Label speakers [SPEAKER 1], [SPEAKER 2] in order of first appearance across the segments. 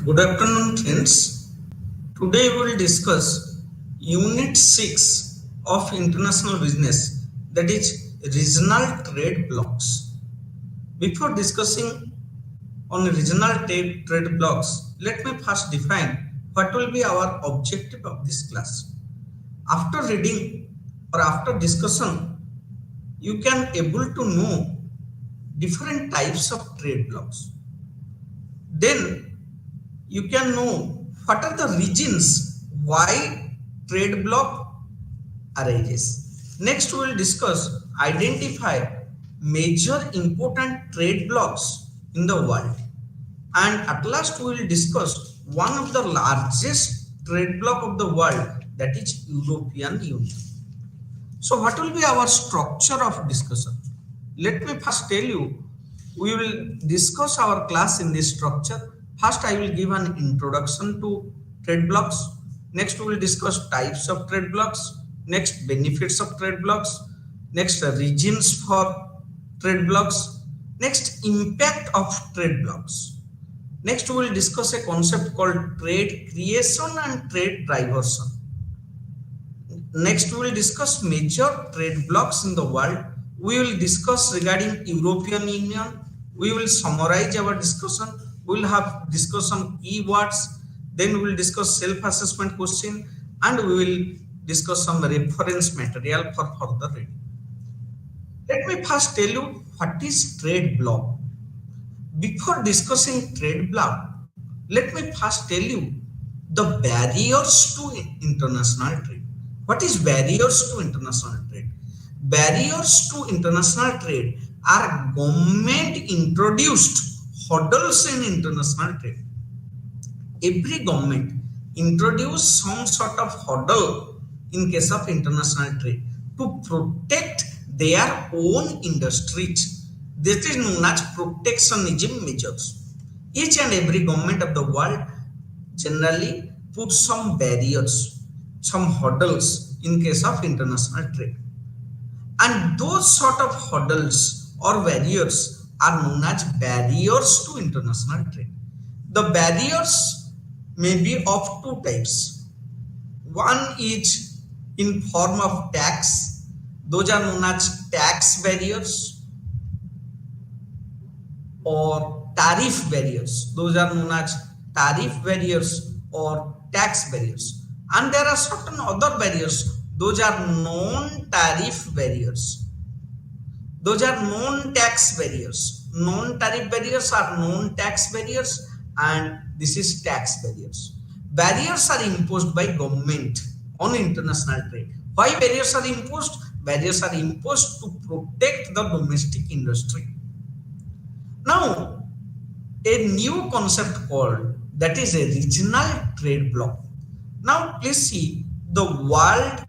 [SPEAKER 1] Good afternoon, friends. Today we will discuss Unit 6 of International Business, that is Regional Trade Blocks. Before discussing on regional trade blocks, let me first define what will be our objective of this class. After reading or after discussion, you can able to know different types of trade blocks. Then you can know what are the reasons why trade block arises. Next, we will discuss identify major important trade blocks in the world, and at last we will discuss one of the largest trade block of the world, that is European Union. So what will be our structure of discussion? Let me first tell you, we will discuss our class in this structure. First, I will give an introduction to trade blocks. Next, we will discuss types of trade blocks. Next, benefits of trade blocks. Next, regions for trade blocks. Next, impact of trade blocks. Next, we will discuss a concept called trade creation and trade diversion. Next, we will discuss major trade blocks in the world. We will discuss regarding European Union. We will summarize our discussion. We will have discussion keywords. Then we will discuss self-assessment question, and we will discuss some reference material for further reading. Let me first tell you what is trade block. Before discussing trade block, let me first tell you the barriers to international trade. What is barriers to international trade? Barriers to international trade are government introduced hurdles in international trade. Every government introduce some sort of hurdle in case of international trade to protect their own industries. This is known as protectionism measures. Each and every government of the world generally puts some barriers, some hurdles in case of international trade. And those sort of hurdles or barriers are known as barriers to international trade. The barriers may be of two types. One is in form of tax. Those are known as tax barriers, or tariff barriers. Those are known as tariff barriers or tax barriers. And there are certain other barriers. Those are non-tariff barriers. Those are non-tax barriers. Non-tariff barriers are non-tax barriers, and this is tax barriers. Barriers are imposed by government on international trade. Why barriers are imposed? Barriers are imposed to protect the domestic industry. Now, a new concept called, that is a regional trade bloc. Now, please see the world.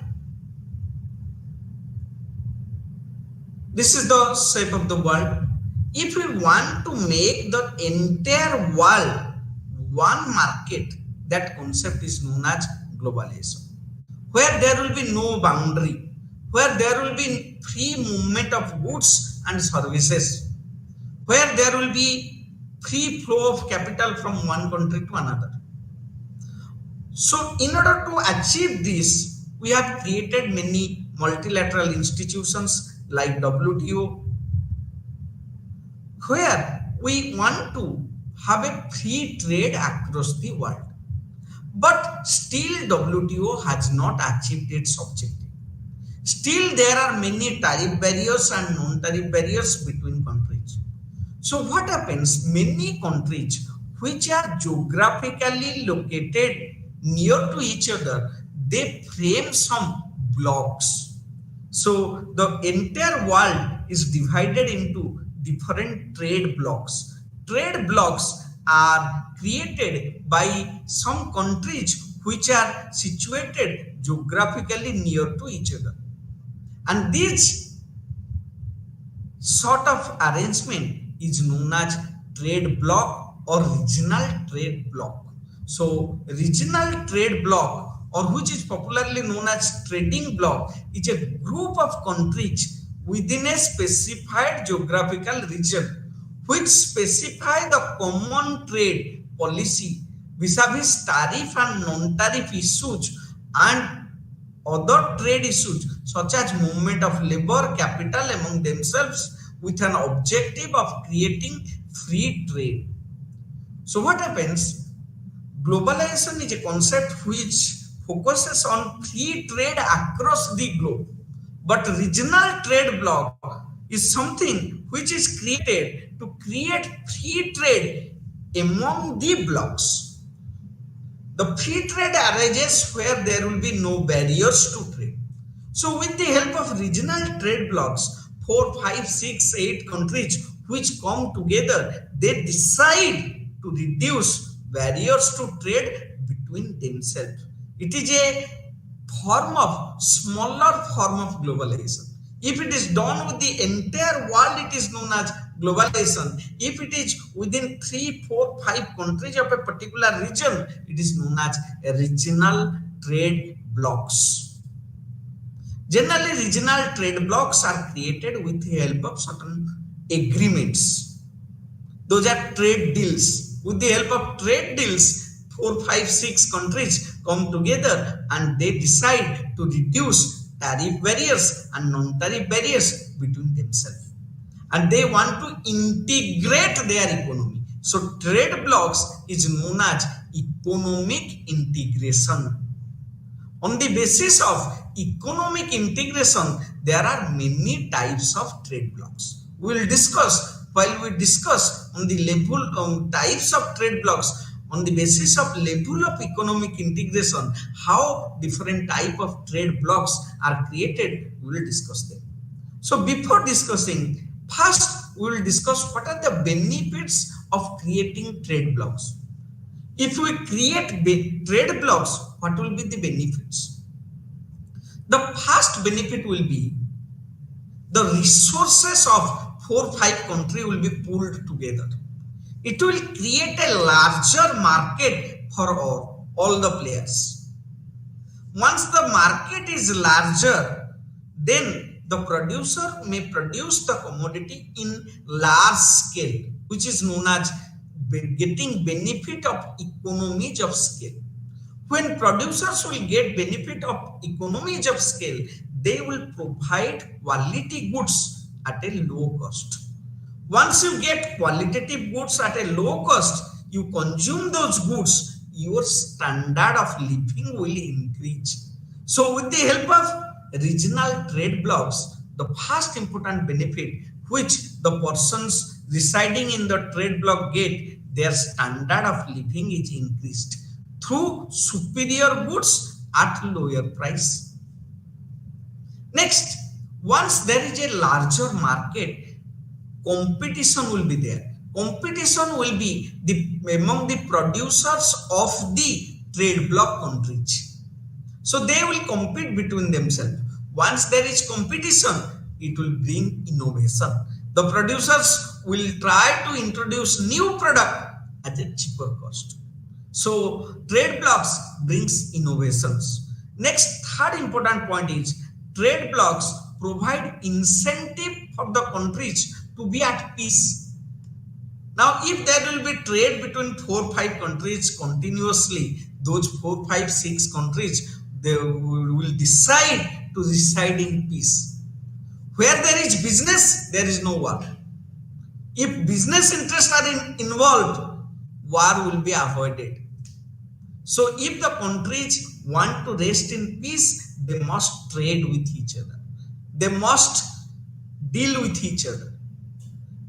[SPEAKER 1] This is the shape of the world. If we want to make the entire world one market, that concept is known as globalization, where there will be no boundary, where there will be free movement of goods and services, where there will be free flow of capital from one country to another. So in order to achieve this, we have created many multilateral institutions like WTO, where we want to have a free trade across the world. But still WTO has not achieved its objective. Still there are many tariff barriers and non-tariff barriers between countries. So what happens? Many countries which are geographically located near to each other, they frame some blocks. So the entire world is divided into different trade blocks. Trade blocks are created by some countries which are situated geographically near to each other. And this sort of arrangement is known as trade bloc or regional trade bloc. So regional trade bloc, or which is popularly known as trading bloc, is a group of countries within a specified geographical region which specify the common trade policy vis-a-vis tariff and non-tariff issues and other trade issues such as movement of labor capital among themselves with an objective of creating free trade. So what happens? Globalization is a concept which focuses on free trade across the globe. But regional trade bloc is something which is created to create free trade among the blocks. The free trade arises where there will be no barriers to trade. So with the help of regional trade blocks, 4, 5, 6, 8 countries which come together, they decide to reduce barriers to trade between themselves. It is a smaller form of globalization. If it is done with the entire world, it is known as globalization. If it is within 3, 4, 5 countries of a particular region, it is known as regional trade blocks. Generally, regional trade blocks are created with the help of certain agreements. Those are trade deals. With the help of trade deals, 4, 5, 6 countries come together and they decide to reduce tariff barriers and non-tariff barriers between themselves. And they want to integrate their economy. So trade blocks is known as economic integration. On the basis of economic integration, there are many types of trade blocks. We will discuss while we discuss on the level types of trade blocks. On the basis of level of economic integration, how different type of trade blocks are created, we will discuss them. So before discussing, first we will discuss what are the benefits of creating trade blocks. If we create trade blocks, what will be the benefits? The first benefit will be the resources of 4, 5 countries will be pulled together. It will create a larger market for all the players. Once the market is larger, then the producer may produce the commodity in large scale, which is known as getting benefit of economies of scale. When producers will get benefit of economies of scale, they will provide quality goods at a low cost. Once you get qualitative goods at a low cost, you consume those goods, your standard of living will increase. So with the help of regional trade blocks, the first important benefit which the persons residing in the trade block get, their standard of living is increased through superior goods at lower price. Next, once there is a larger market, competition will be there. Competition will be among the producers of the trade block countries. So they will compete between themselves. Once there is competition, it will bring innovation. The producers will try to introduce new product at a cheaper cost. So trade blocks brings innovations. Next, third important point is trade blocks provide incentive for the countries to be at peace. Now, if there will be trade between 4, 5 countries continuously, those 4, 5, 6 countries, they will decide to reside in peace. Where there is business, there is no war. If business interests are involved, war will be avoided. So if the countries want to rest in peace, they must trade with each other. They must deal with each other.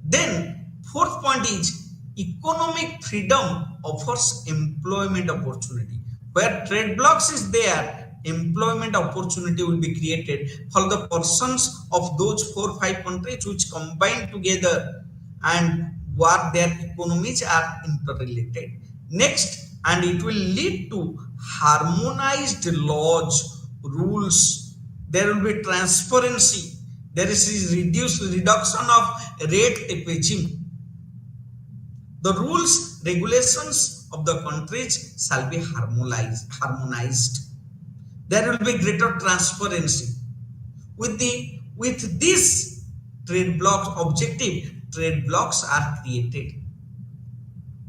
[SPEAKER 1] Then fourth point is economic freedom offers employment opportunity. Where trade blocks is there, employment opportunity will be created for the persons of those 4, 5 countries which combine together and what their economies are interrelated. Next, and it will lead to harmonized laws, rules. There will be transparency. There is reduction of rate tapaging. The rules, regulations of the countries shall be harmonized. There will be greater transparency. With this trade block objective, trade blocks are created.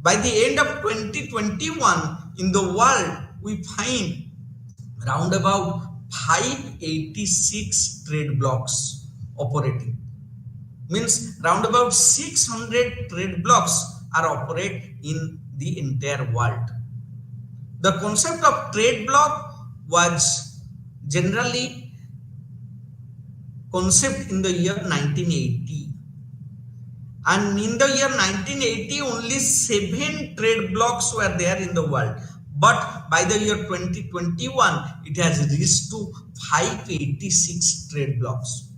[SPEAKER 1] By the end of 2021, in the world, we find round about 586 trade blocks operating. Means round about 600 trade blocks are operate in the entire world. The concept of trade block was generally concept in the year 1980, and in the year 1980 only 7 trade blocks were there in the world, but by the year 2021 it has reached to 586 trade blocks.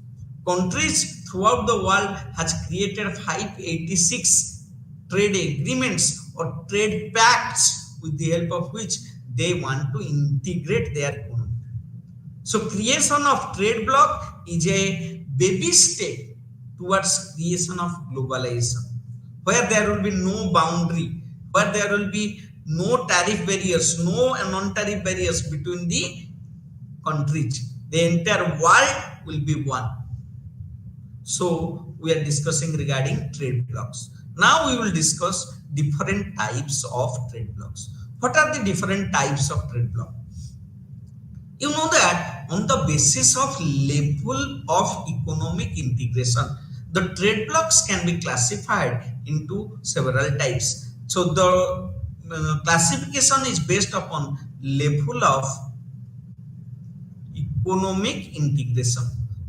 [SPEAKER 1] Countries throughout the world has created 586 trade agreements or trade pacts with the help of which they want to integrate their economy. So creation of trade bloc is a baby step towards creation of globalization, where there will be no boundary, where there will be no tariff barriers, no non-tariff barriers between the countries. The entire world will be one. So we are discussing regarding trade blocks. Now we will discuss different types of trade blocks. What are the different types of trade block? You know that on the basis of level of economic integration, the trade blocks can be classified into several types. So the classification is based upon level of economic integration.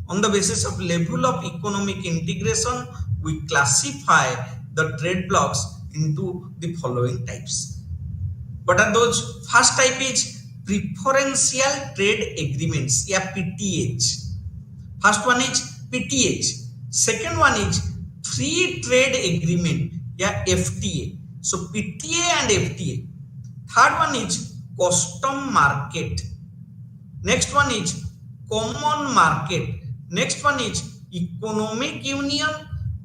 [SPEAKER 1] On the basis of level of economic integration, we classify the trade blocks into the following types. What are those? First type is preferential trade agreements, PTH. First one is PTH. Second one is free trade agreement, FTA. So PTA and FTA. Third one is custom market. Next one is common market. Next one is economic union,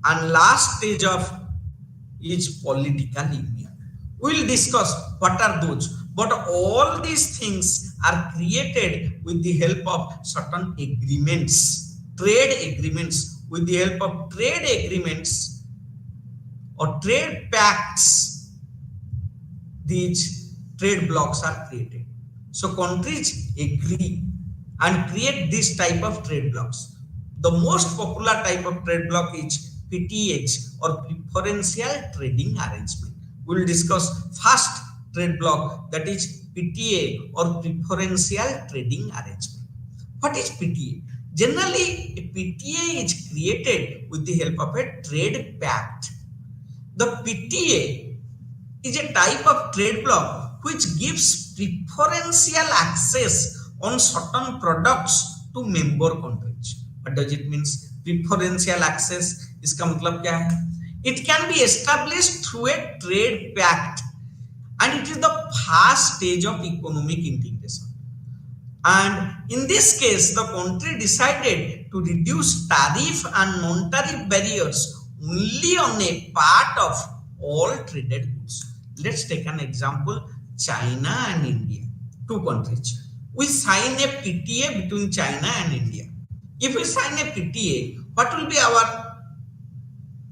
[SPEAKER 1] and last stage of is political union. We will discuss what are those, but all these things are created with the help of certain agreements, trade agreements. With the help of trade agreements or trade pacts, these trade blocks are created. So countries agree and create this type of trade blocks. The most popular type of trade block is PTH or preferential trading arrangement. We will discuss first trade block, that is PTA or preferential trading arrangement. What is PTA? Generally, a PTA is created with the help of a trade pact. The PTA is a type of trade block which gives preferential access on certain products to member countries. What does it mean? Preferential access, इसका मतलब क्या है? It can be established through a trade pact, and it is the first stage of economic integration. And in this case, the country decided to reduce tariff and non-tariff barriers only on a part of all traded goods. Let's take an example, China and India, two countries. We sign a PTA between China and India. If we sign a PTA, what will be our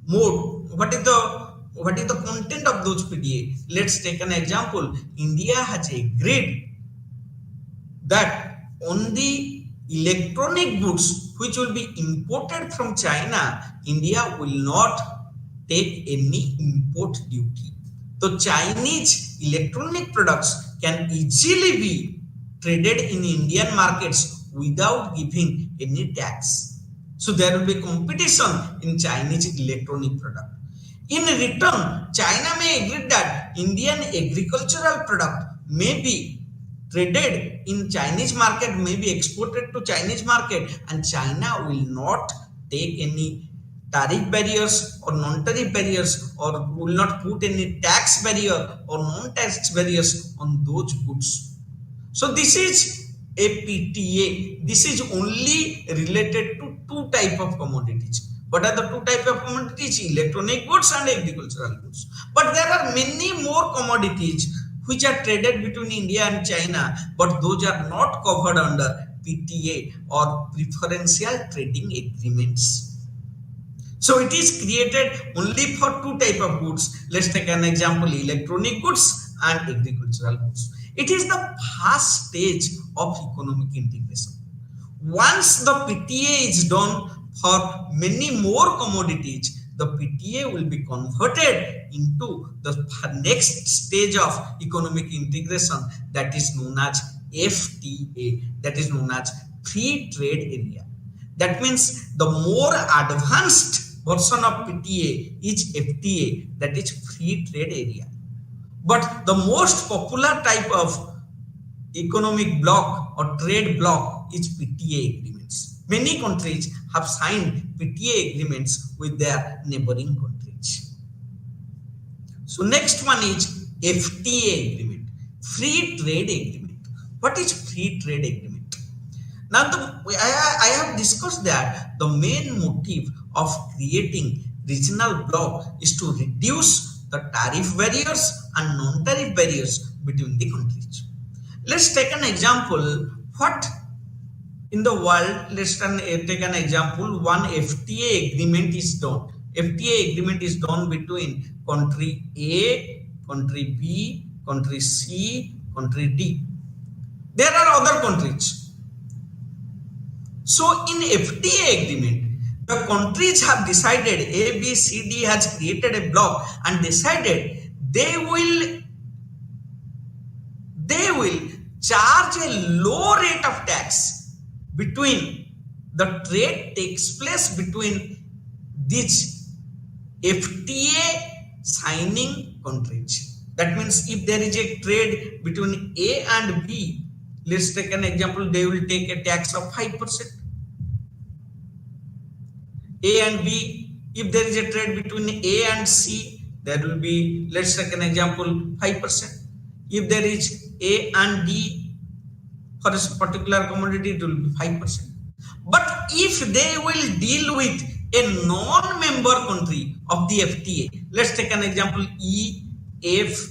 [SPEAKER 1] mode? What is the content of those PTA? Let's take an example. India has agreed that on the electronic goods which will be imported from China, India will not take any import duty. So Chinese electronic products can easily be traded in Indian markets without giving any tax. So there will be competition in Chinese electronic product. In return, China may agree that Indian agricultural product may be traded in Chinese market, may be exported to Chinese market, and China will not take any tariff barriers or non-tariff barriers, or will not put any tax barrier or non-tax barriers on those goods. So this is a PTA. This is only related to two type of commodities. What are the two type of commodities? Electronic goods and agricultural goods. But there are many more commodities which are traded between India and China, but those are not covered under PTA or preferential trading agreements. So it is created only for two type of goods. Let's take an example, electronic goods and agricultural goods. It is the first stage of economic integration. Once the PTA is done for many more commodities, the PTA will be converted into the next stage of economic integration, that is known as FTA, that is known as free trade area. That means the more advanced version of PTA is FTA, that is free trade area. But the most popular type of economic bloc or trade bloc is PTA agreements. Many countries have signed PTA agreements with their neighboring countries. So next one is FTA agreement, free trade agreement. What is free trade agreement? Now I have discussed that the main motive of creating regional bloc is to reduce the tariff barriers and non-tariff barriers between the countries. Let's take an example. What in the world, let's take an example. One FTA agreement is done. FTA agreement is done between country A, country B, country C, country D. There are other countries. So in FTA agreement, the countries have decided, A, B, C, D has created a bloc and decided they will charge a low rate of tax between the trade takes place between these FTA signing countries. That means if there is a trade between A and B, let's take an example, they will take a tax of 5%. A and B, if there is a trade between A and C, there will be, let's take an example, 5%. If there is A and D for a particular commodity, it will be 5%. But if they will deal with a non-member country of the FTA, let's take an example, E, F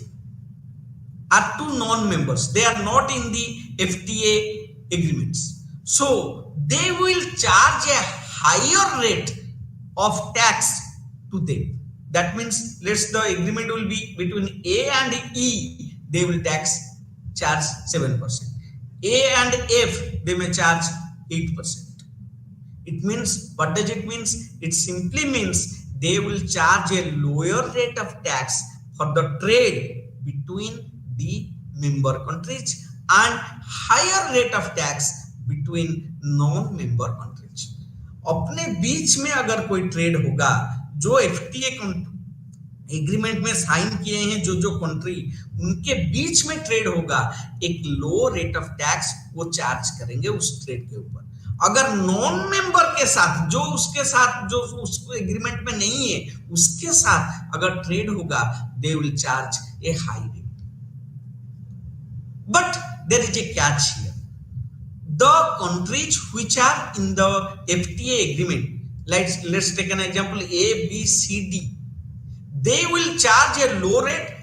[SPEAKER 1] are two non-members. They are not in the FTA agreements. So they will charge a higher rate of tax to them. That means the agreement will be between A and E, they will charge 7%. A and F, they may charge 8%. It means, what does it mean? It simply means they will charge a lower rate of tax for the trade between the member countries and higher rate of tax between non-member countries. अपने बीच में अगर कोई trade होगा, जो FTA agreement में sign किए हैं जो कंट्री, उनके बीच में ट्रेड होगा, एक लो रेट ऑफ टैक्स वो चार्ज करेंगे उस ट्रेड के ऊपर. अगर नॉन मेंबर के साथ, जो उसको एग्रीमेंट में नहीं है, उसके साथ अगर ट्रेड होगा, they will charge a high rate. But there is a catch here. The countries which are in the FTA agreement, let's take an example, A, B, C, D, they will charge a low rate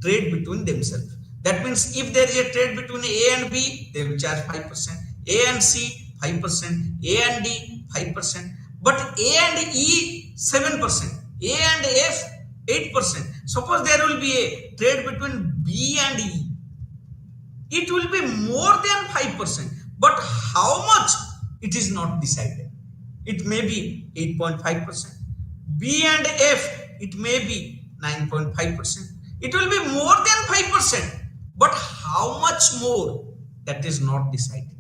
[SPEAKER 1] trade between themselves. That means if there is a trade between A and B, they will charge 5%, A and C 5%, A and D 5%, but A and E 7%, A and F 8%. Suppose there will be a trade between B and E, it will be more than 5%, but how much, it is not decided. It may be 8.5%. B and F, it may be 9.5%. It will be more than 5%, but how much more, that is not decided.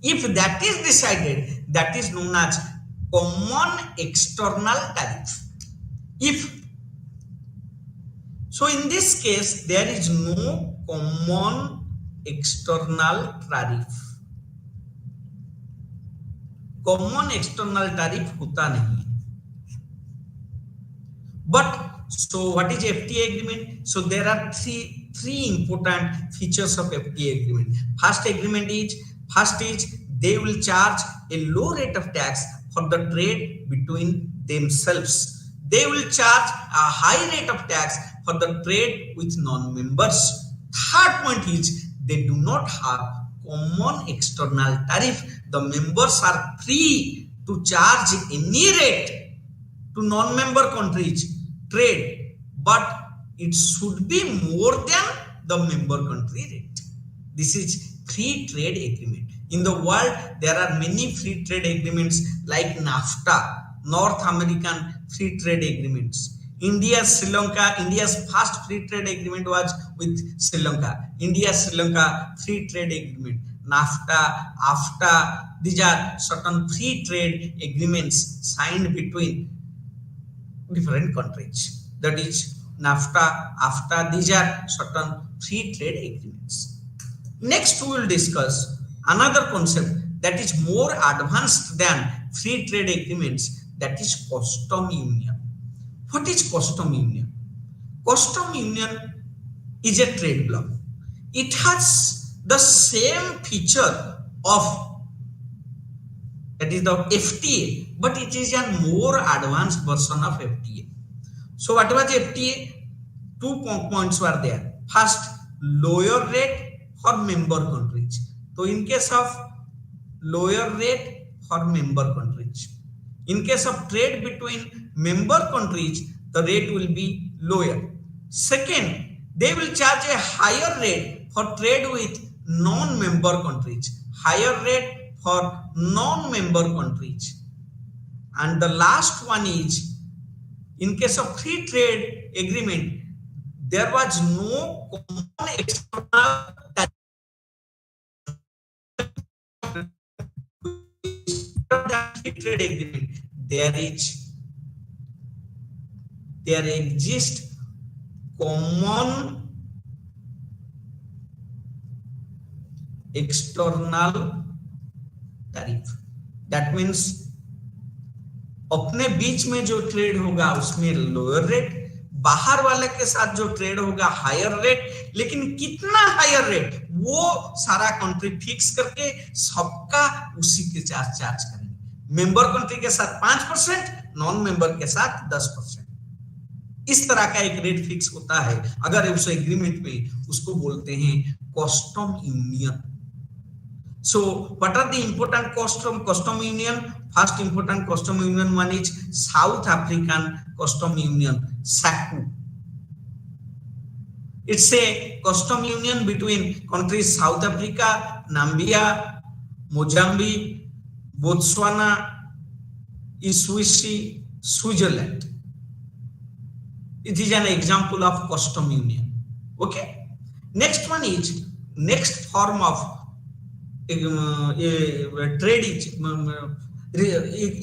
[SPEAKER 1] If that is decided, that is known as common external tariff. So in this case, there is no common external tariff. Common external tariff होता नहीं. But so what is FTA agreement? So there are three important features of FTA agreement. First is they will charge a low rate of tax for the trade between themselves. They will charge a high rate of tax for the trade with non-members. Third point is they do not have common external tariff. The members are free to charge any rate to non-member countries trade, but it should be more than the member country rate. This is free trade agreement. In the world, there are many free trade agreements like NAFTA, North American Free Trade Agreements. India's first free trade agreement was with Sri Lanka. India-Sri Lanka Free Trade Agreement. NAFTA, AFTA, these are certain free trade agreements signed between different countries. That is NAFTA, AFTA, these are certain free trade agreements. Next, we will discuss another concept that is more advanced than free trade agreements, that is custom union. What is custom union? Custom union is a trade bloc. It has the same feature of, that is the FTA, but it is a more advanced version of FTA. So what was FTA? 2 points were there. First, lower rate for member countries. So in case of lower rate for member countries, in case of trade between member countries, the rate will be lower. Second, they will charge a higher rate for trade with non-member countries. Higher rate for non-member countries. And the last one is, in case of free trade agreement, there was no common external free trade agreement. There exists common external tariff. That means अपने बीच में जो trade होगा उसमें lower rate, बाहर वाले के साथ जो ट्रेड होगा हायर रेट, लेकिन कितना हायर रेट वो सारा कंट्री फिक्स करके सबका उसी के चार्ज करेंगे। मेंबर कंट्री के साथ 5%, नॉन मेंबर के साथ 10%। इस तरह का एक रेट फिक्स होता है। अगर उस एग्रीमेंट में उसको बोलते हैं custom union. So what are the important custom union? First important custom union one is South African Custom Union, SACU. It's a custom union between countries South Africa, Namibia, Mozambique, Botswana, Switzerland, Switzerland. It is an example of custom union. Okay. Next one is next form of trade is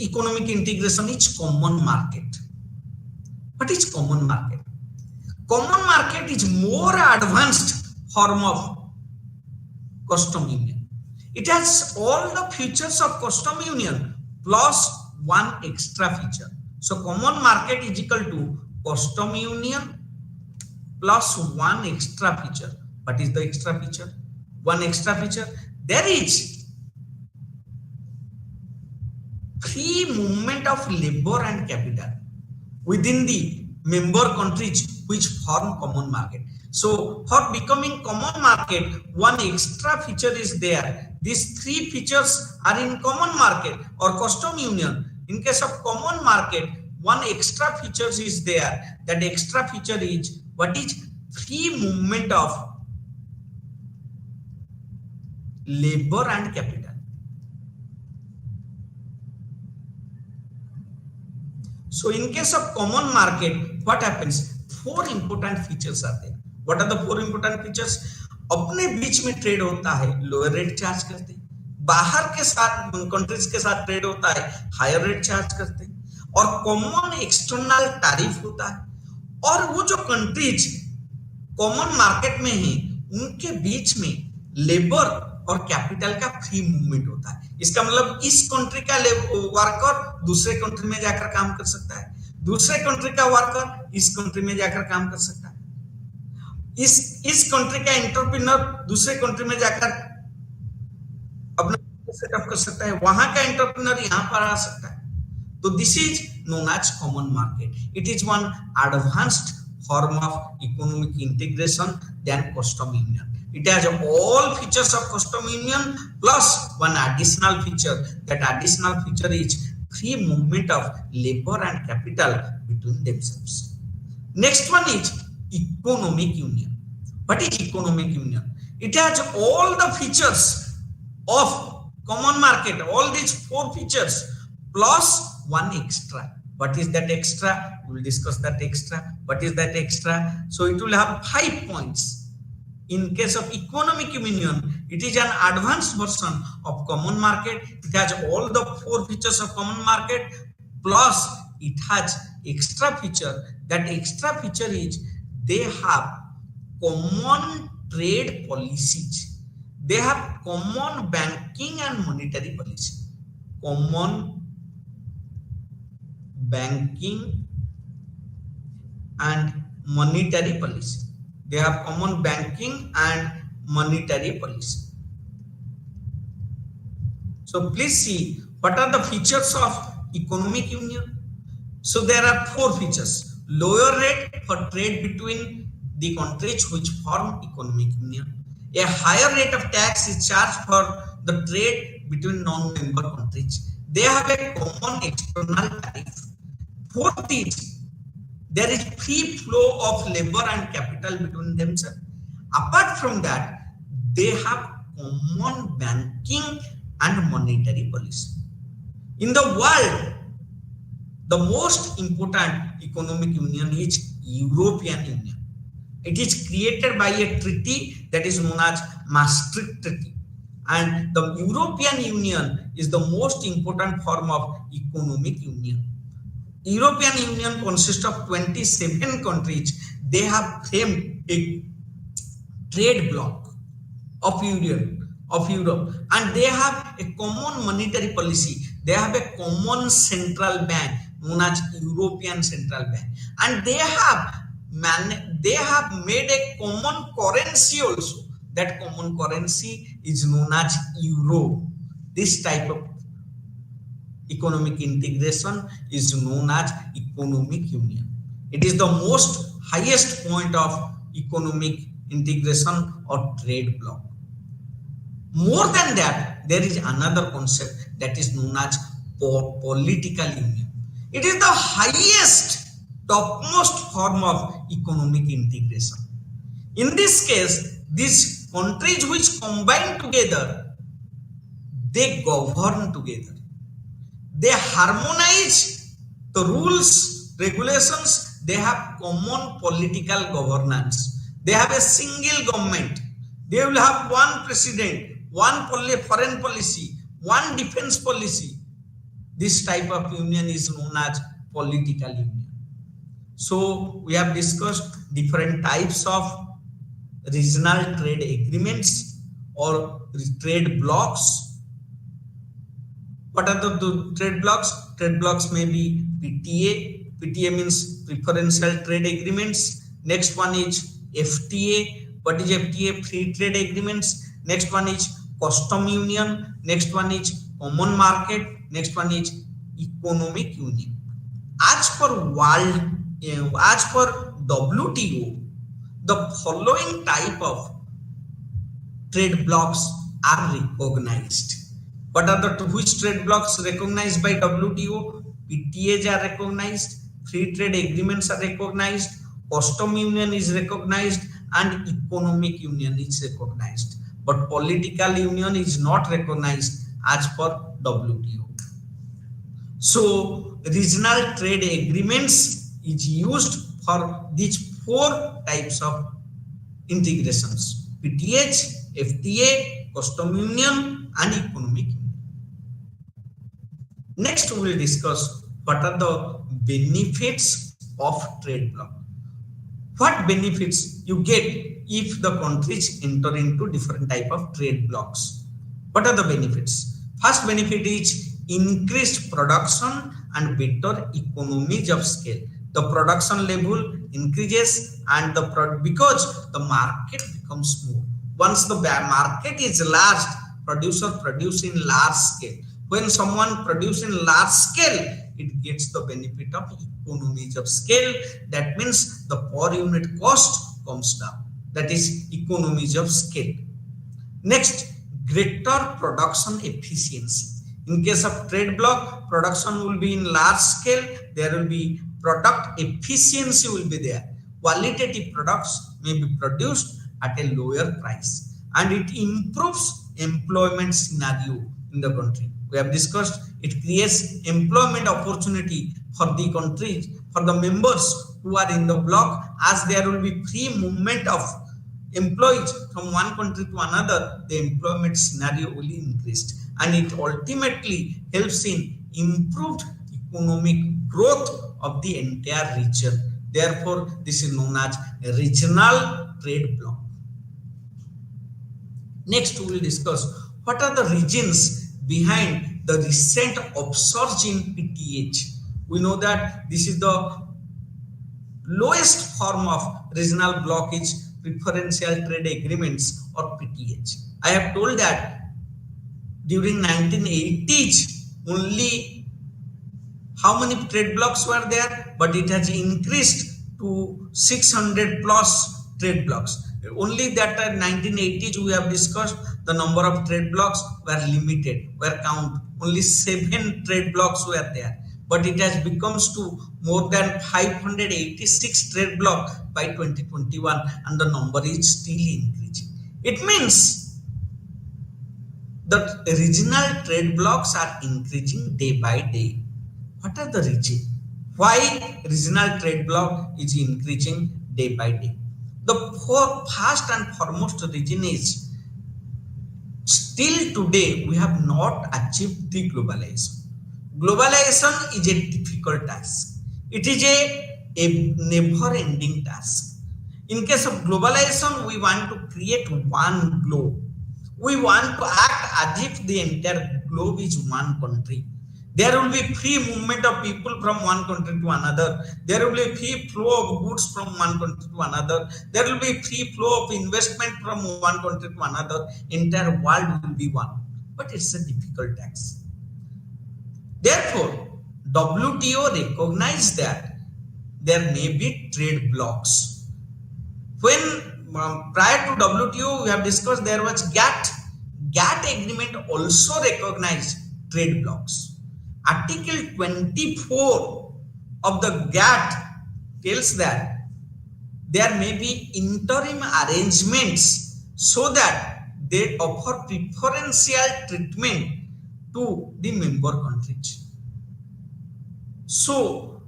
[SPEAKER 1] economic integration is common market. What is common market? Common market is more advanced form of custom union. It has all the features of custom union plus one extra feature. So common market is equal to custom union plus one extra feature. What is the extra feature? One extra feature. There is free movement of labor and capital within the member countries which form common market. So for becoming common market, one extra feature is there. These three features are in common market or custom union. In case of common market, one extra feature is there. That extra feature is what is free movement of labor and capital. So in case of common market, what happens? Four important features are there. What are the four important features? अपने बीच में trade होता है, lower rate charge करते हैं। बाहर के साथ countries के साथ ट्रेड होता है, हायर रेट चार्ज करते हैं। और कॉमन एक्सटर्नल टैरिफ होता है। और वो जो कंट्रीज कॉमन मार्केट में हैं, उनके बीच में लेबर और कैपिटल का फ्री मूवमेंट होता है। इसका मतलब इस कंट्री का वर्कर दूसरे कंट्री में जाकर काम कर सकता है, दूसरे कंट्री का वर्कर इस कंट्री में जाकर काम कर सकता है, इस कंट्री का एंटरप्रेन्योर दूसरे कंट्री में जाकर अपना सेटअप कर सकता है, वहां का एंटरप्रेन्योर यहां पर आ सकता है। तो this is known as common market. It is one advanced form of economic integration than custom union. It has all features of custom union plus one additional feature. That additional feature is free movement of labor and capital between themselves. Next one is economic union. What is economic union? It has all the features of common market, all these four features plus one extra. What is that extra? We will discuss that extra. What is that extra? So it will have 5 points. In case of economic union, it is an advanced version of common market. It has all the four features of common market plus it has extra feature. That extra feature is they have common trade policies. They have common banking and monetary policy. Common banking and monetary policy. They have common banking and monetary policy. So please see what are the features of economic union. So there are four features. Lower rate for trade between the countries which form economic union. A higher rate of tax is charged for the trade between non-member countries. They have a common external tariff. Fourth is there is free flow of labor and capital between themselves. Apart from that, they have common banking and monetary policy. In the world, the most important economic union is European Union. It is created by a treaty that is known as Maastricht Treaty. And the European Union is the most important form of economic union. European Union consists of 27 countries. They have framed a trade bloc of Europe, and they have a common monetary policy. They have a common central bank known as European Central Bank, and they have made a common currency also. That common currency is known as euro. This type of economic integration is known as economic union. It is the most highest point of economic integration or trade bloc. More than that, there is another concept that is known as political union. It is the highest, topmost form of economic integration. In this case, these countries which combine together, they govern together. They harmonize the rules, regulations. They have common political governance. They have a single government. They will have one president, one foreign policy, one defense policy. This type of union is known as political union. So we have discussed different types of regional trade agreements or trade blocs. What are the trade blocs? Trade blocs may be PTA. PTA means preferential trade agreements. Next one is FTA. What is FTA? Free trade agreements. Next one is custom union. Next one is common market. Next one is economic union. As per WTO, the following type of trade blocs are recognized. What are the which trade blocs recognized by WTO? PTAs are recognized, free trade agreements are recognized, custom union is recognized, and economic union is recognized. But political union is not recognized as per WTO. So regional trade agreements is used for these four types of integrations: PTH, FTA, custom union, and economic union. Next, we will discuss what are the benefits of trade bloc. What benefits you get if the countries enter into different type of trade blocs? What are the benefits? First benefit is increased production and better economies of scale. The production level increases and because the market becomes more. Once the market is large, producer produce in large scale. When someone produces in large scale, it gets the benefit of economies of scale. That means the per unit cost comes down. That is economies of scale. Next, greater production efficiency. In case of trade block, production will be in large scale. There will be product efficiency will be there. Qualitative products may be produced at a lower price, and it improves employment scenario in the country. We have discussed it creates employment opportunity for the countries, for the members who are in the bloc, as there will be free movement of employees from one country to another. The employment scenario will increase, and it ultimately helps in improved economic growth of the entire region. Therefore, this is known as a regional trade bloc. Next, we will discuss what are the reasons behind the recent upsurge in PTH. We know that this is the lowest form of regional bloc is preferential trade agreements or PTH. I have told that during 1980s only how many trade blocs were there, but it has increased to 600 plus trade blocs. Only that in 1980s we have discussed the number of trade blocs were limited, were count. Only 7 trade blocs were there, but it has becomes to more than 586 trade blocs by 2021, and the number is still increasing. It means that regional trade blocs are increasing day by day. What are the reasons? Why regional trade bloc is increasing day by day? The first and foremost reason is still today we have not achieved the globalization. Globalization is a difficult task. It is a never-ending task. In case of globalization, we want to create one globe. We want to act as if the entire globe is one country. There will be free movement of people from one country to another. There will be free flow of goods from one country to another. There will be free flow of investment from one country to another. Entire world will be one. But it's a difficult task. Therefore, WTO recognized that there may be trade blocs. When prior to WTO, we have discussed there was GATT. GATT agreement also recognized trade blocs. Article 24 of the GATT tells that there may be interim arrangements so that they offer preferential treatment to the member countries. So,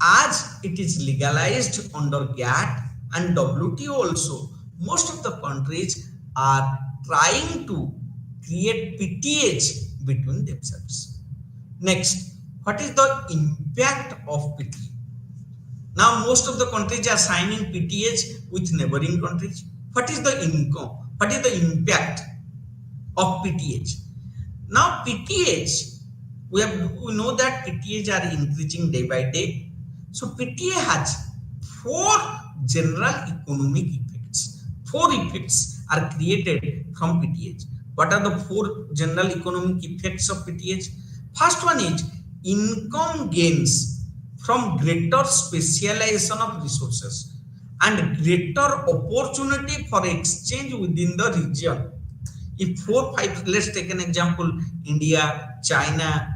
[SPEAKER 1] as it is legalized under GATT and WTO also, most of the countries are trying to create PTH between themselves. Next, what is the impact of PTH? Now, most of the countries are signing PTH with neighboring countries. What is the income? What is the impact of PTH? Now, PTH, we know that PTH are increasing day by day. So, PTH has 4 general economic effects. 4 effects are created from PTH. What are the 4 general economic effects of PTH? First one is income gains from greater specialization of resources and greater opportunity for exchange within the region. If 4, 5, let's take an example, India, China,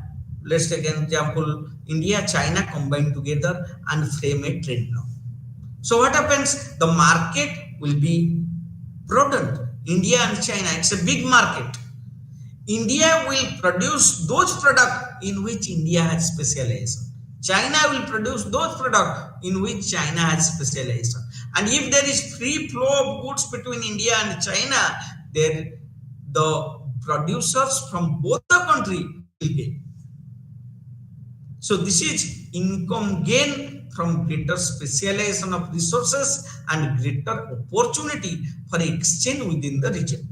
[SPEAKER 1] let's take an example, India, China combined together and frame a trade bloc. So what happens? The market will be broadened. India and China, it's a big market. India will produce those products in which India has specialization. China will produce those products in which China has specialization. And if there is free flow of goods between India and China, then the producers from both the countries will gain. So this is income gain from greater specialization of resources and greater opportunity for exchange within the region.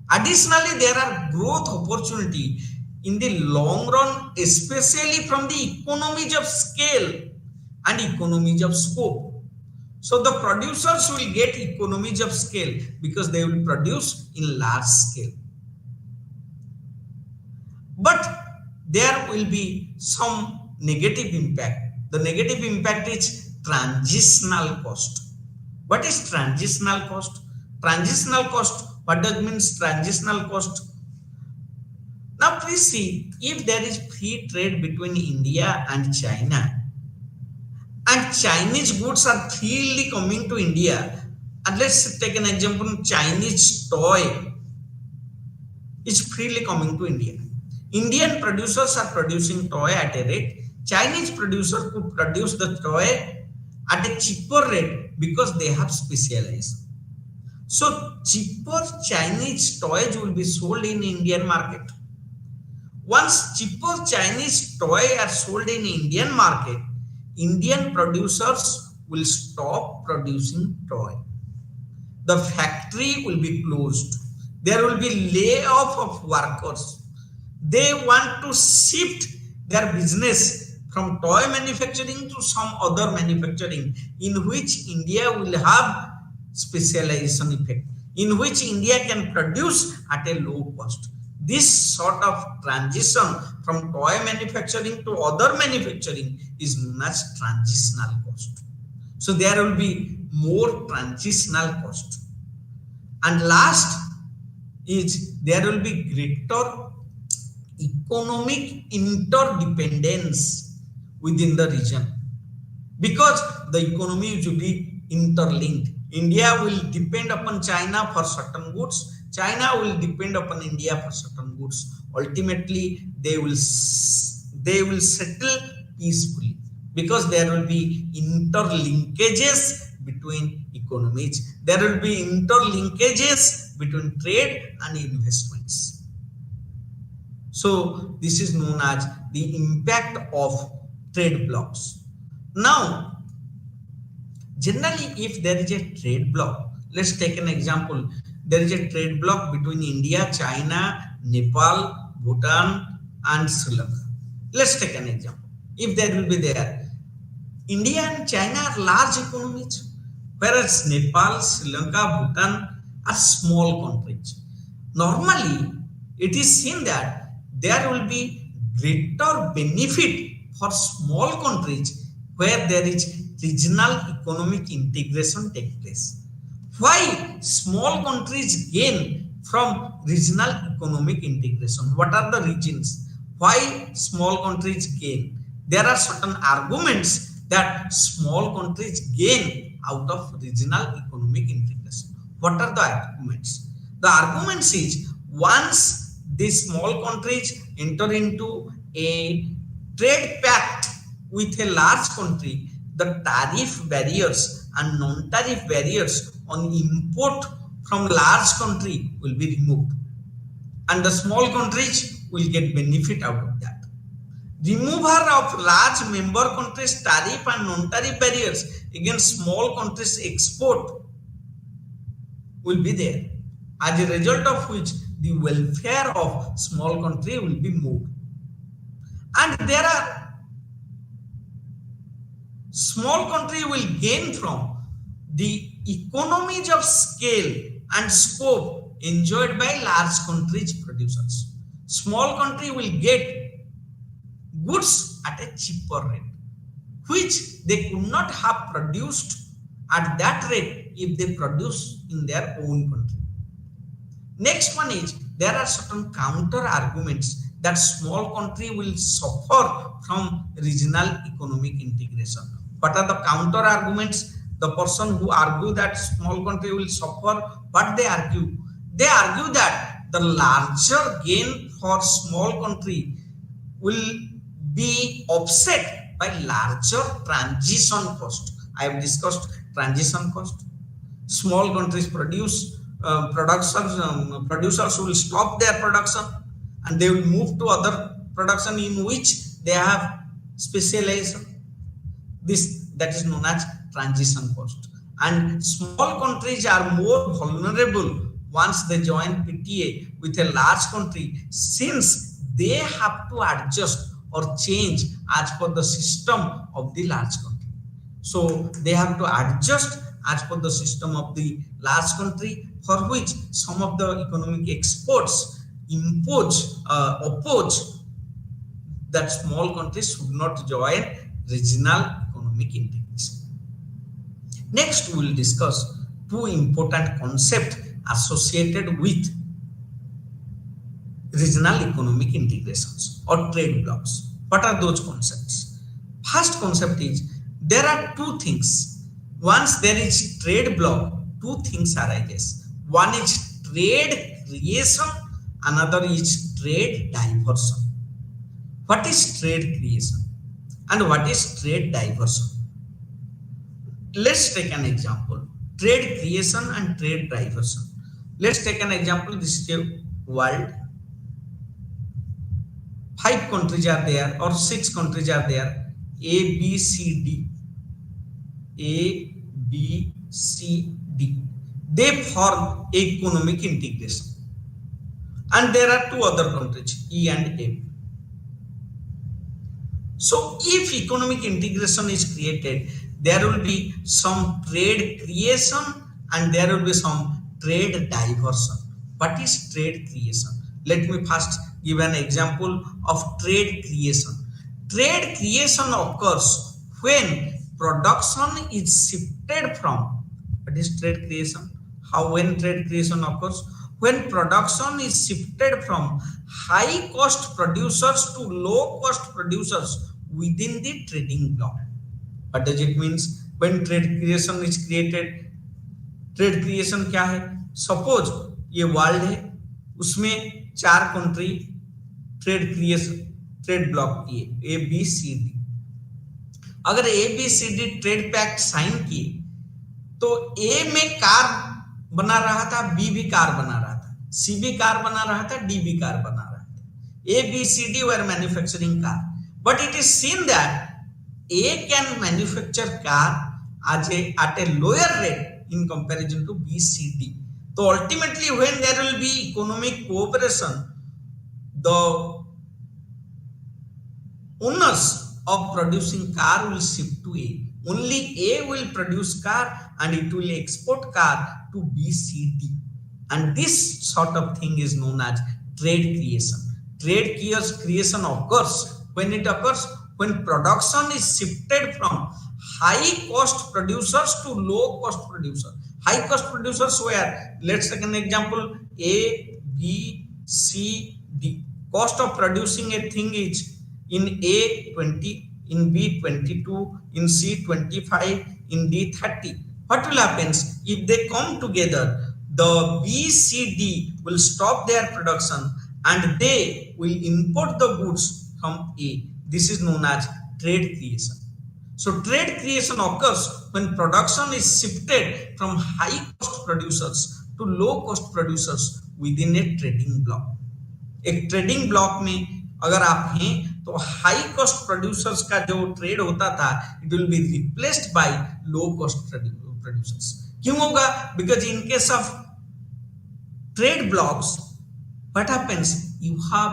[SPEAKER 1] Additionally, there are growth opportunity in the long run, especially from the economies of scale and economies of scope. So the producers will get economies of scale because they will produce in large scale. But there will be some negative impact. The negative impact is transitional cost. What is transitional cost? Transitional cost, what does means transitional cost? Now we see, if there is free trade between India and China, and Chinese goods are freely coming to India, and let's take an example, Chinese toy is freely coming to India. Indian producers are producing toy at a rate. Chinese producers could produce the toy at a cheaper rate because they have specialized. So cheaper Chinese toys will be sold in Indian market. Once cheaper Chinese toy are sold in Indian market, Indian producers will stop producing toy. The factory will be closed. There will be layoff of workers. They want to shift their business from toy manufacturing to some other manufacturing in which India will have specialization effect, in which India can produce at a low cost. This sort of transition from toy manufacturing to other manufacturing is known as transitional cost. So there will be more transitional cost. And last is there will be greater economic interdependence within the region, because the economy will be interlinked. India will depend upon China for certain goods. China will depend upon India for certain goods. Ultimately, they will settle peacefully because there will be interlinkages between economies. There will be interlinkages between trade and investments. So this is known as the impact of trade blocks. Now, generally, if there is a trade block, let's take an example. There is a trade block between India, China, Nepal, Bhutan, and Sri Lanka. Let's take an example. If there will be there, India and China are large economies, whereas Nepal, Sri Lanka, Bhutan are small countries. Normally, it is seen that there will be greater benefit for small countries where there is regional economic integration take place. Why small countries gain from regional economic integration? What are the reasons why small countries gain? There are certain arguments that small countries gain out of regional economic integration. What are the arguments? The arguments is, once these small countries enter into a trade pact with a large country, the tariff barriers and non-tariff barriers on import from large country will be removed, and the small countries will get benefit out of that. Removal of large member countries tariff and non-tariff barriers against small countries export will be there, as a result of which the welfare of small country will be moved. And there are small country will gain from the economies of scale and scope enjoyed by large countries producers. Small country will get goods at a cheaper rate, which they could not have produced at that rate if they produce in their own country. Next one is, there are certain counter arguments that small country will suffer from regional economic integration. What are the counter arguments? The person who argue that small country will suffer, what they argue? They argue that the larger gain for small country will be offset by larger transition cost. I have discussed transition cost. Small countries producers will stop their production and they will move to other production in which they have specialization. That is known as transition cost. And small countries are more vulnerable once they join PTA with a large country, since they have to adjust or change as per the system of the large country. So they have to adjust as per the system of the large country, for which some of the economic experts oppose that small countries should not join regional economic integration. Next, we will discuss two important concepts associated with regional economic integrations or trade blocks. What are those concepts? First concept is there are two things. Once there is trade block, two things arises. One is trade creation, another is trade diversion. What is trade creation and what is trade diversion? Let's take an example. Trade creation and trade diversion. Let's take an example. This is a world. 5 countries are there or 6 countries are there. A, B, C, D. A, B, C, D. They form economic integration. And there are 2 other countries, E and F. So if economic integration is created, there will be some trade creation and there will be some trade diversion. What is trade creation? Let me first give an example of trade creation. Trade creation occurs when production is shifted from. What is trade creation? How when trade creation occurs? When production is shifted from high cost producers to low cost producers within the trading block. What does it means? When trade creation is created, trade creation क्या है? Suppose ये world है, उसमें 4 country trade creation trade bloc किए A B C D. अगर A B C D trade pact sign किए तो ए में कार बना रहा था, बी भी कार बना रहा था, सी भी कार बना रहा था, डी भी कार बना रहा था. A B C D were manufacturing car, but it is seen that A can manufacture car at a lower rate in comparison to B, C, D. So ultimately, when there will be economic cooperation, the owners of producing car will shift to A. Only A will produce car and it will export car to B, C, D. And this sort of thing is known as trade creation. Trade creation occurs when it occurs when production is shifted from high cost producers to low cost producers. High cost producers where, let's take an example, A, B, C, D. Cost of producing a thing is in A 20, in B 22, in C 25, in D 30. What will happen if they come together? The B, C, D will stop their production and they will import the goods from A. This is known as trade creation. So trade creation occurs when production is shifted from high cost producers to low cost producers within a trading block. एक trading block में अगर आप हैं तो high cost producers का जो trade होता था it will be replaced by low cost producers. क्यों होगा? Because in case of trade blocks what happens, you have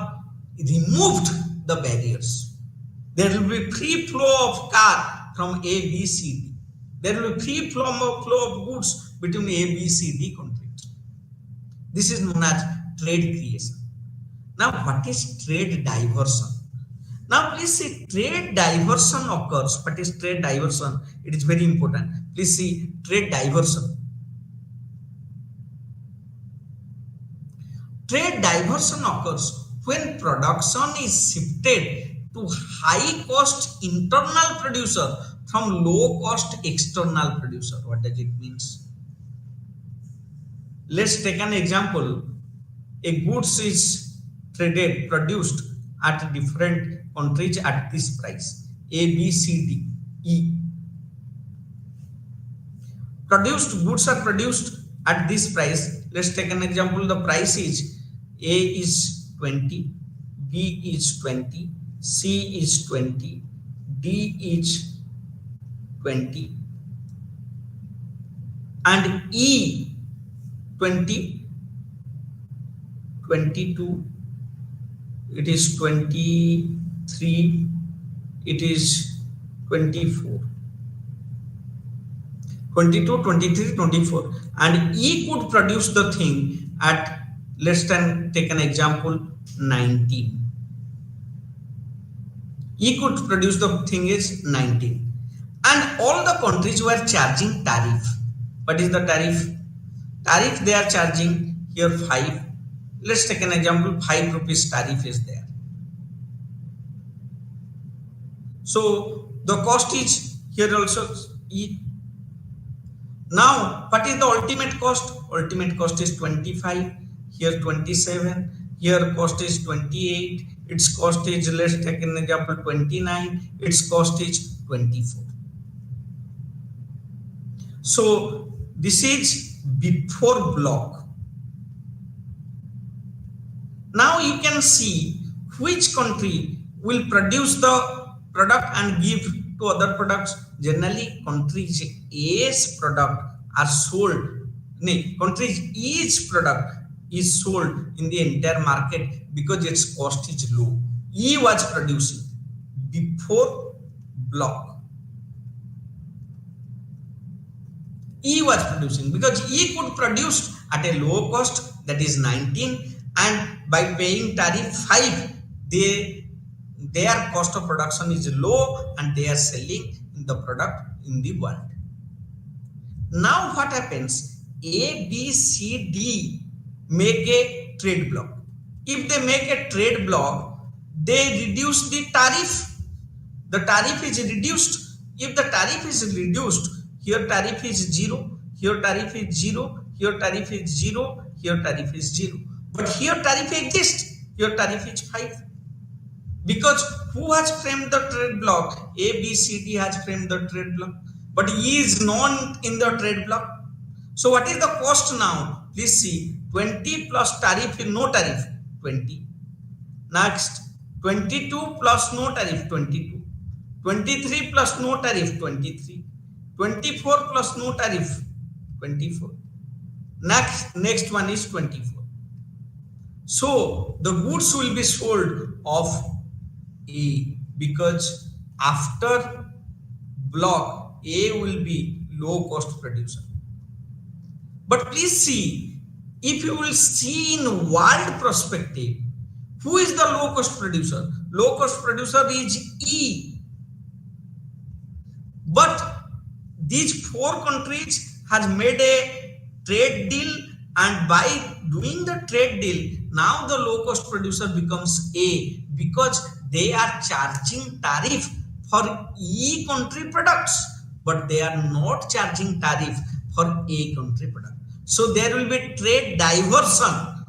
[SPEAKER 1] removed the barriers. There will be free flow of car from A, B, C, D. There will be free flow of goods between A, B, C, D countries. This is known as trade creation. Now, what is trade diversion? Now, please see, trade diversion occurs. What is trade diversion? It is very important. Please see, trade diversion. Trade diversion occurs when production is shifted to high cost internal producer from low cost external producer. What does it means? Let's take an example. A goods is traded, produced at different countries at this price. A, B, C, D, E. Produced goods are produced at this price. Let's take an example. The price is A is 20, B is 20, C is 20, D is 20, and E 20, 22, it is 23, it is 24, 22, 23, 24, and E could produce the thing at, let's take an example, 19. E could produce the thing is 19, and all the countries were charging tariff. What is the tariff? Tariff they are charging here 5. Let's take an example. 5 rupees tariff is there. So the cost is here also E. Now, what is the ultimate cost? Ultimate cost is 25. Here 27. Here cost is 28. Its cost is, let's take an example, 29. Its cost is 24. So this is before block. Now you can see which country will produce the product and give to other products. Generally, countries A's product are sold. Countries each product is sold in the entire market because its cost is low. E was producing before block. E was producing because E could produce at a low cost, that is 19, and by paying tariff 5, their cost of production is low and they are selling the product in the world. Now what happens? A, B, C, D make a trade block. If they make a trade block, they reduce the tariff. The tariff is reduced. If the tariff is reduced, here tariff is 0, here tariff is 0, here tariff is 0, here tariff is 0. But here tariff exists, here tariff is 5. Because who has framed the trade block? A, B, C, D has framed the trade block. But E is not in the trade block. So what is the cost now? Please see, 20 plus tariff, no tariff, 20. Next, 22 plus no tariff, 22. 23 plus no tariff, 23. 24 plus no tariff, 24. Next one is 24. So the goods will be sold of A because after block A will be low cost producer. But please see, if you will see in world perspective, who is the low cost producer? Low cost producer is E. But these 4 countries has made a trade deal, and by doing the trade deal, now the low cost producer becomes A because they are charging tariff for E country products, but they are not charging tariff for A country product. So there will be trade diversion.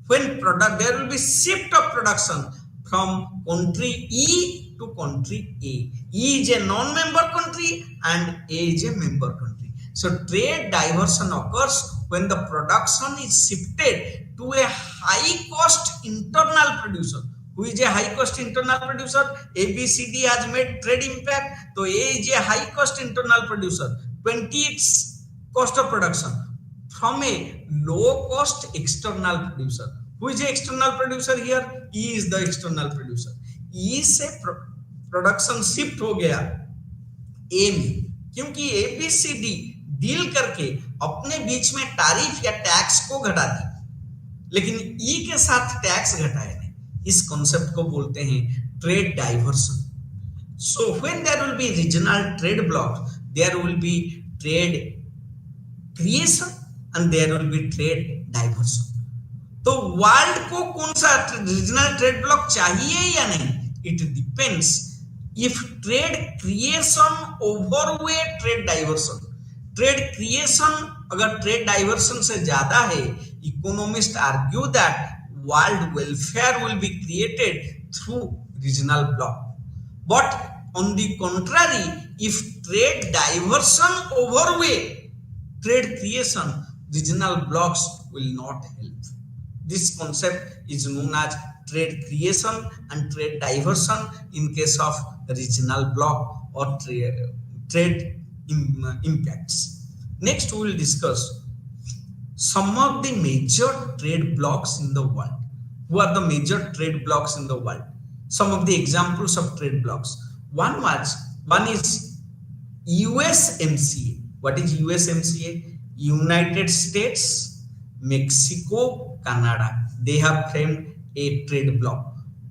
[SPEAKER 1] When there will be shift of production from country E to country A. E is a non-member country and A is a member country. So trade diversion occurs when the production is shifted to a high cost internal producer. Who is a high cost internal producer? A, B, C, D has made trade impact. So A is a high cost internal producer. 20 its cost of production from a low cost external producer. Who is the external producer here? E is the external producer. E से production shift हो गया A में, क्योंकि A B C D deal करके अपने बीच में tariff या tax को घटा दी, लेकिन ई के साथ टैक्स घटाए नहीं. इस कॉन्सेप्ट को बोलते हैं trade diversion. So when there will be regional trade bloc, there will be trade creation and there will be trade diversion. तो वर्ल्ड को कौन सा रीजनल ट्रेड ब्लॉक चाहिए या नहीं? It depends if trade creation overweight trade diversion. Trade creation अगर trade diversion से ज्यादा है, economist argue that world welfare will be created through regional bloc. But on the contrary, if trade diversion overweight trade creation, regional blocks will not help. This concept is known as trade creation and trade diversion in case of regional block or trade impacts. Next, we will discuss some of the major trade blocks in the world. Who are the major trade blocks in the world? Some of the examples of trade blocks. One is USMCA. What is USMCA? United States, Mexico, Canada. They have framed a trade block.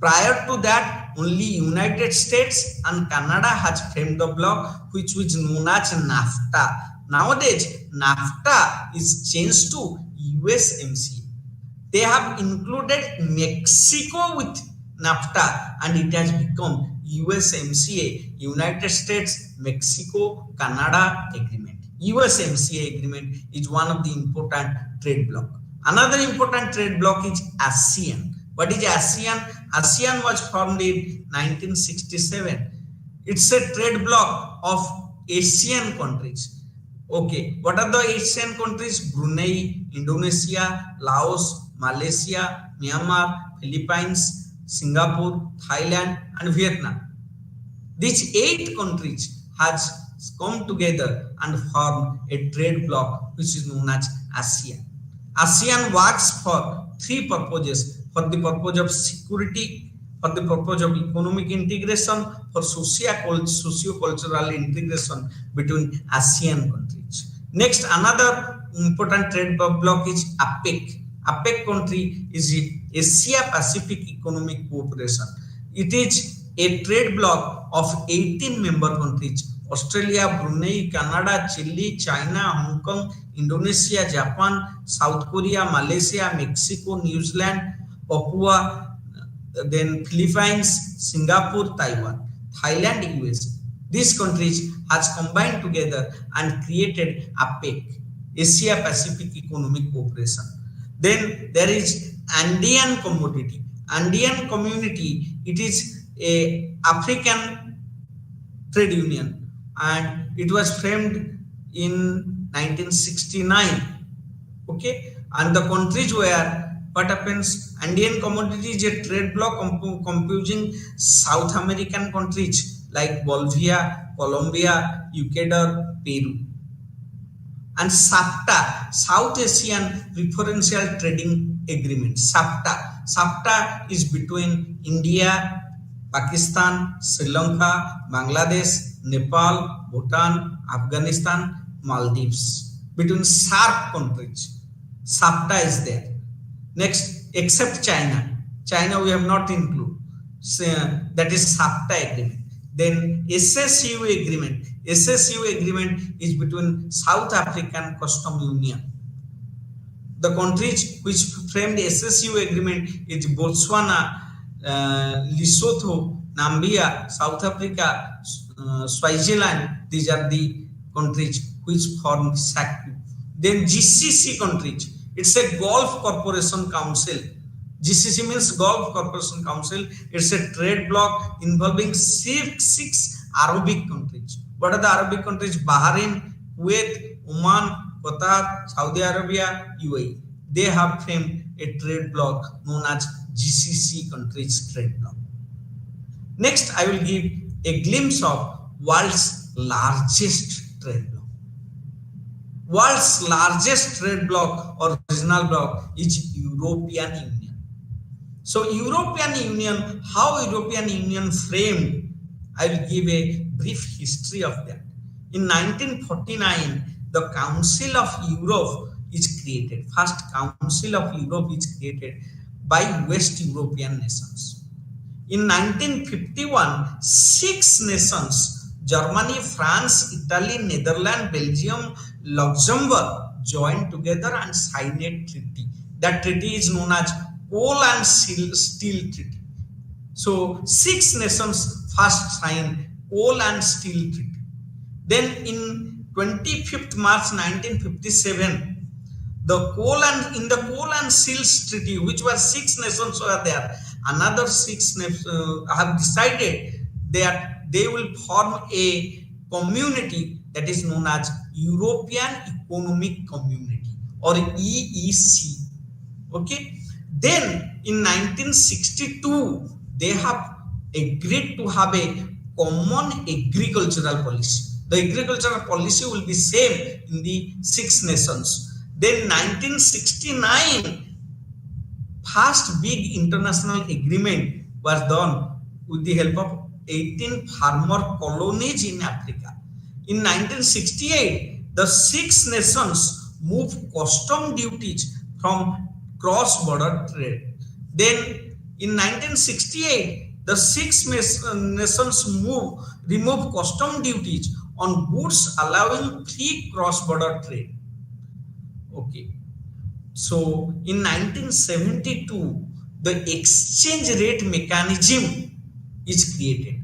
[SPEAKER 1] Prior to that, only United States and Canada has framed the block, which was known as NAFTA. Nowadays, NAFTA is changed to USMCA. They have included Mexico with NAFTA and it has become USMCA, United States Mexico Canada Agreement. USMCA agreement is one of the important trade bloc. Another important trade bloc is ASEAN. What is ASEAN? ASEAN was formed in 1967. It's a trade bloc of Asian countries. Okay, what are the Asian countries? Brunei, Indonesia, Laos, Malaysia, Myanmar, Philippines, Singapore, Thailand, and Vietnam. These 8 countries has come together and formed a trade bloc which is known as ASEAN. ASEAN works for 3 purposes: for the purpose of security, for the purpose of economic integration, for socio-cultural integration between ASEAN countries. Next, another important trade bloc is APEC. APEC country is Asia Pacific Economic Cooperation. It is a trade bloc of 18 member countries: Australia, Brunei, Canada, Chile, China, Hong Kong, Indonesia, Japan, South Korea, Malaysia, Mexico, New Zealand, Papua, then Philippines, Singapore, Taiwan, Thailand, US. These countries has combined together and created APEC, Asia Pacific Economic Cooperation. Then there is Andean Community. Andean Community, it is a African trade union and it was framed in 1969. Okay, and the countries where what happens, Andean Community is a trade bloc composing South American countries like Bolivia, Colombia, Ecuador, Peru. And SAFTA, South Asian Preferential Trading Agreement. SAFTA is between India, Pakistan, Sri Lanka, Bangladesh, Nepal, Bhutan, Afghanistan, Maldives. Between SAARC countries, SAFTA is there. Next, except China. China we have not included. So, that is SAFTA agreement. Then SSU agreement. SSU agreement is between South African Custom Union. The countries which framed SSU agreement is Botswana, Lesotho, Namibia, South Africa, Swaziland. These are the countries which formed SACU. Then GCC countries. It's a Gulf Cooperation Council. GCC means Gulf Cooperation Council. It's a trade bloc involving six Arabic countries. What are the Arabic countries? Bahrain, Kuwait, Oman, Qatar, Saudi Arabia, UAE. They have framed a trade bloc known as GCC countries trade bloc. Next, I will give a glimpse of world's largest trade bloc. World's largest trade bloc or regional bloc is European Union. So European Union, how European Union framed, I will give a brief history of that. In 1949, the Council of Europe is created. First Council of Europe is created by West European nations. In 1951, 6 nations, Germany, France, Italy, Netherlands, Belgium, Luxembourg, joined together and signed a treaty. That treaty is known as Coal and Steel Treaty. So 6 nations first signed Coal and Steel Treaty. Then in 25th March 1957, the Coal and Steel Treaty, which was 6 nations were there, another 6 nations have decided that they will form a community that is known as European Economic Community or EEC. Okay. Then in 1962, they have agreed to have a common agricultural policy. The agricultural policy will be same in the 6 nations. Then 1969, first big international agreement was done with the help of 18 farmer colonies in Africa. In 1968, the 6 nations moved custom duties from cross-border trade. Then in 1968, the 6 nations removed custom duties on goods allowing free cross-border trade. Okay. So in 1972, the exchange rate mechanism is created.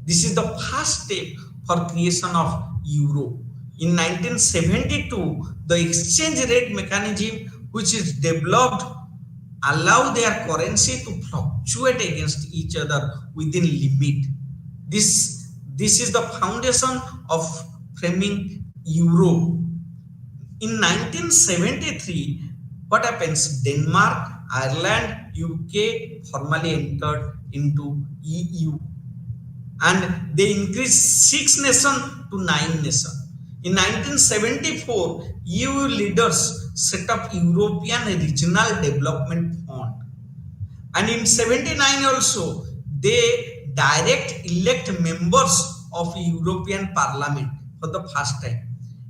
[SPEAKER 1] This is the first step for creation of euro. In 1972, the exchange rate mechanism which is developed allow their currency to fluctuate against each other within limit. This is the foundation of framing euro. In 1973, what happens? Denmark, Ireland, UK formally entered into EU, and they increased 6 nations to 9 nations. In 1974, EU leaders set up European Regional Development Fund, and in 79 also they direct elect members of European Parliament for the first time.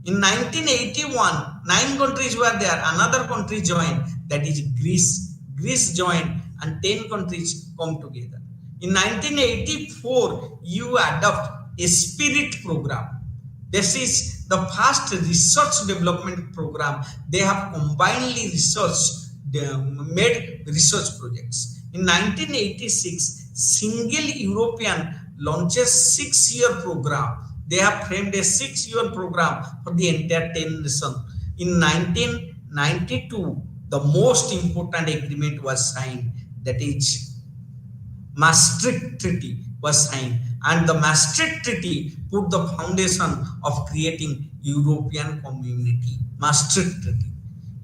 [SPEAKER 1] In 1981, 9 countries were there, another country joined, that is Greece. Greece joined and 10 countries come together. In 1984, EU adopt a spirit program. This is the first research development program. They have combinedly researched, made research projects. In 1986, single European launches 6-year program. They have framed a 6-year program for the entire 10 nations. In 1992, the most important agreement was signed, that is Maastricht Treaty was signed, and the Maastricht Treaty put the foundation of creating European Community. Maastricht Treaty.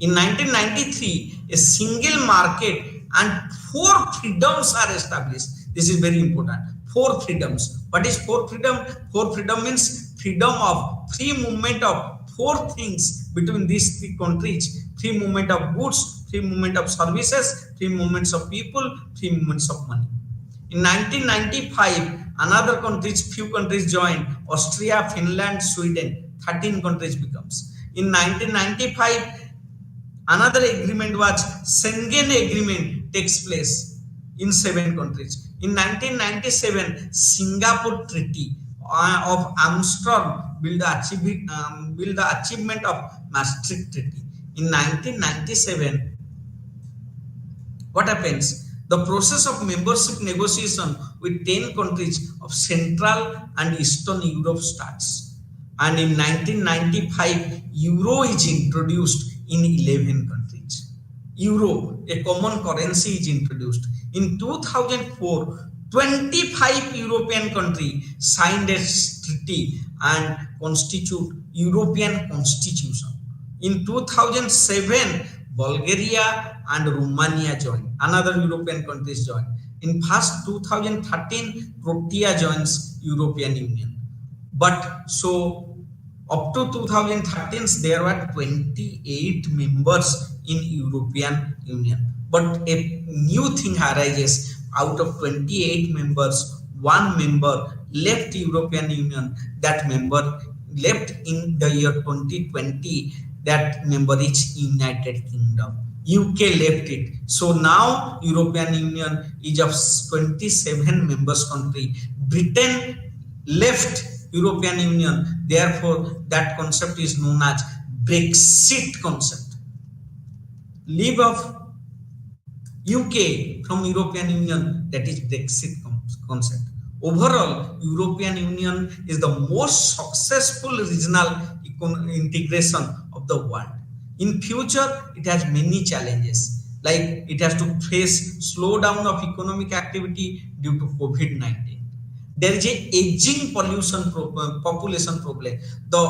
[SPEAKER 1] In 1993, a single market and 4 freedoms are established. This is very important. 4 freedoms. What is 4 freedom? 4 freedom means freedom of free movement of 4 things between these 3 countries: free movement of goods, free movement of services, free movements of people, free movements of money. In 1995, another countries, few countries joined: Austria, Finland, Sweden. 13 countries becomes. In 1995, another agreement was Schengen Agreement takes place in 7 countries. In 1997, Singapore Treaty of Amsterdam will the achievement of Maastricht Treaty. In 1997, what happens? The process of membership negotiation with 10 countries of Central and Eastern Europe starts. And in 1995, Euro is introduced in 11 countries. Euro, a common currency, is introduced. In 2004, 25 European countries signed a treaty and constitute European Constitution. In 2007, Bulgaria and Romania joined. Another European countries joined. In first 2013, Croatia joins European Union. But so up to 2013, there were 28 members in European Union. But a new thing arises. Out of 28 members, 1 member left European Union. That member left in the year 2020. That member is United Kingdom. UK left it. So now European Union is of 27 members country. Britain left European Union. Therefore, that concept is known as Brexit concept. Leave of UK from European Union, that is Brexit concept. Overall, European Union is the most successful regional integration of the world. In future, it has many challenges, like it has to face slowdown of economic activity due to COVID-19. There is a aging population problem. The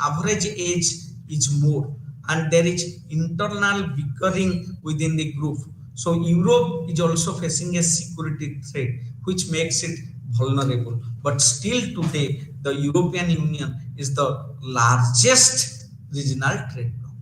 [SPEAKER 1] average age is more, and there is internal bickering within the group. So Europe is also facing a security threat, which makes it vulnerable. But still today, the European Union is the largest regional trade bloc.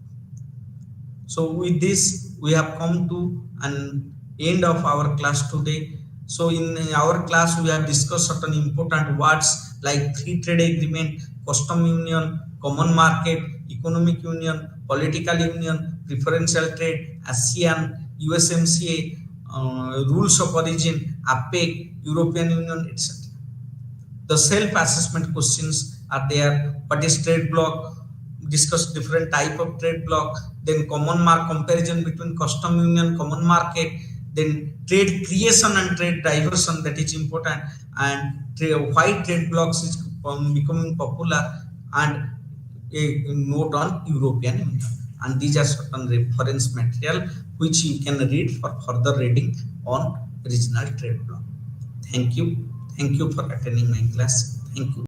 [SPEAKER 1] So with this, we have come to an end of our class today. So in our class, we have discussed certain important words like free trade agreement, custom union, common market, economic union, political union, preferential trade, ASEAN, USMCA, rules of origin, APEC, European Union, etc. The self-assessment questions are there. What is trade bloc? discussed different type of trade block, then common mark comparison between custom union, common market, then trade creation and trade diversion, that is important, and why trade blocks is becoming popular, and a note on European Union. And these are certain reference material which you can read for further reading on regional trade block. Thank you. Thank you for attending my class. Thank you.